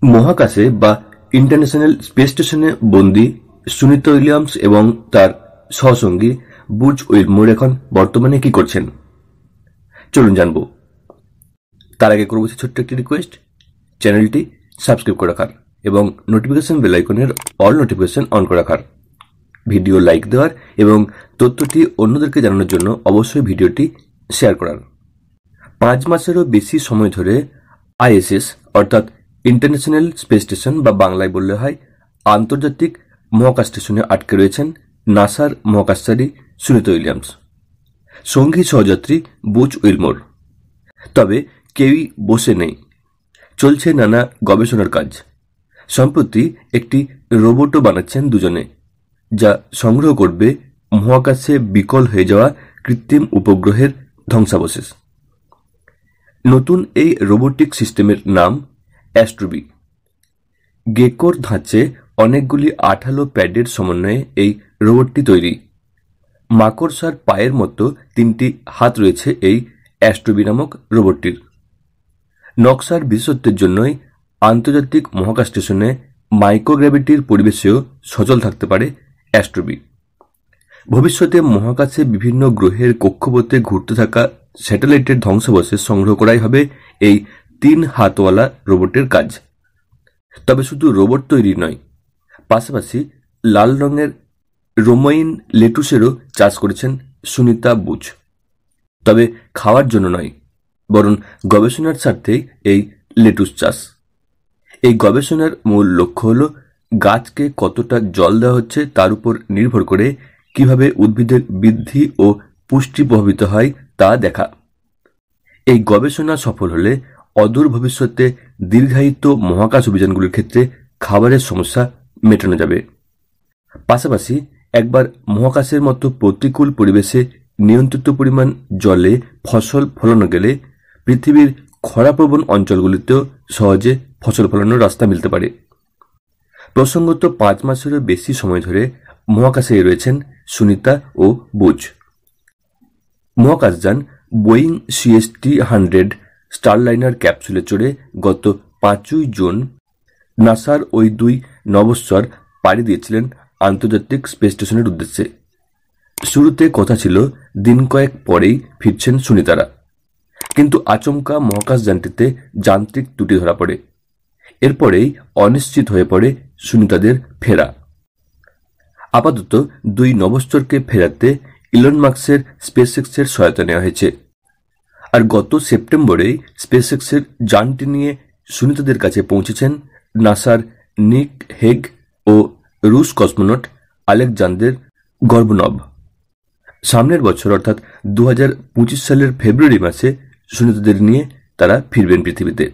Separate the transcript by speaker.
Speaker 1: মহাকাশে বা international space স্টেশনে বন্দী সুনিতা উইলিয়ামস এবং তার সহসঙ্গী বুজ উইলমোর এখন বর্তমানে কি করছেন, চলুন জানব। তার আগে করব ছোট্ট একটি রিকোয়েস্ট, চ্যানেলটি সাবস্ক্রাইব করে রাখার এবং নোটিফিকেশন বেল আইকনের অল নোটিফিকেশন অন করে রাখার, ভিডিও লাইক দেওয়ার এবং তথ্যটি অন্যদেরকে জানানোর জন্য অবশ্যই ভিডিওটি শেয়ার করার। 5 মাসেরও বেশি সময় ধরে আইএসএস অর্থাৎ ইন্টারন্যাশনাল স্পেস স্টেশন বা বাংলায় বললে হয় আন্তর্জাতিক মহাকাশ স্টেশনে আটকে রয়েছেন নাসার মহাকাশচারী সুনিতা উইলিয়ামস, সঙ্গী সহযাত্রী বুজ উইলমোর। তবে কেউই বসে নেই, চলছে নানা গবেষণার কাজ। সম্প্রতি একটি রোবটও বানাচ্ছেন দুজনে, যা সংগ্রহ করবে মহাকাশে বিকল হয়ে যাওয়া কৃত্রিম উপগ্রহের ধ্বংসাবশেষ। নতুন এই রোবোটিক সিস্টেমের নাম অ্যাস্ট্রোবি। গেকোর ধাঁচে অনেকগুলি আঠালো প্যাডের সমন্বয়ে এই রোবটটি তৈরি। মাকড়সার পায়ের মতো 3টি হাত রয়েছে এই অ্যাস্ট্রোবি নামক রোবটটির। নকশার বিশেষত্বের জন্যই আন্তর্জাতিক মহাকাশ স্টেশনে মাইক্রোগ্র্যাভিটির পরিবেশেও সচল থাকতে পারে অ্যাস্ট্রোবি। ভবিষ্যতে মহাকাশে বিভিন্ন গ্রহের কক্ষপথে ঘুরতে থাকা স্যাটেলাইটের ধ্বংসাবশেষ সংগ্রহ করাই হবে এই 3 হাতওয়ালা রোবটের কাজ। তবে শুধু রোবট তৈরি নয়, পাশাপাশি লাল রঙের রোমাইন লেটুসেরও চাষ করেছেন সুনিতা বুজ। তবে খাওয়ার জন্য নয়, বরং গবেষণার স্বার্থেই এই লেটুস চাষ। এই গবেষণার মূল লক্ষ্য হল গাছকে কতটা জল দেওয়া হচ্ছে তার উপর নির্ভর করে কিভাবে উদ্ভিদের বৃদ্ধি ও পুষ্টি প্রভাবিত হয় তা দেখা। এই গবেষণা সফল হলে অদূর ভবিষ্যতে দীর্ঘায়িত মহাকাশ অভিযানগুলির ক্ষেত্রে খাবারের সমস্যা মেটানো যাবে। পাশাপাশি একবার মহাকাশের মতো প্রতিকূল পরিবেশে নিয়ন্ত্রিত পরিমাণ জলে ফসল ফলানো গেলে পৃথিবীর খরাপ্রবণ অঞ্চলগুলিতেও সহজে ফসল ফলানোর রাস্তা মিলতে পারে। প্রসঙ্গত 5 মাসেরও বেশি সময় ধরে মহাকাশে রয়েছেন সুনিতা ও বুজ। মহাকাশযান বোয়িং CST-100 স্টারলাইনার ক্যাপসুলে চড়ে গত 5ই জুন নাসার ওই 2 নভোশ্চর পাড়ি দিয়েছিলেন আন্তর্জাতিক স্পেস স্টেশনের উদ্দেশ্যে। শুরুতে কথা ছিল দিন কয়েক পরেই ফিরছেন সুনিতারা, কিন্তু আচমকা মহাকাশযানটিতে যান্ত্রিক ত্রুটি ধরা পড়ে। এরপরেই অনিশ্চিত হয়ে পড়ে সুনিতাদের ফেরা। আপাতত 2 নভোশ্চরকে ফেরাতে ইলন মাস্কের স্পেসএক্সের সহায়তা নেওয়া হয়েছে। আর গত সেপ্টেম্বরেই স্পেসএক্সের যানটি নিয়ে সুনিতাদের কাছে পৌঁছেছেন নাসার নিক হেগ ও রুশ কসমোনট আলেকজান্ডার গর্বনভ। সামনের বছর অর্থাৎ 2025 সালের ফেব্রুয়ারি মাসে সুনিতাদের নিয়ে তারা ফিরবেন পৃথিবীতে।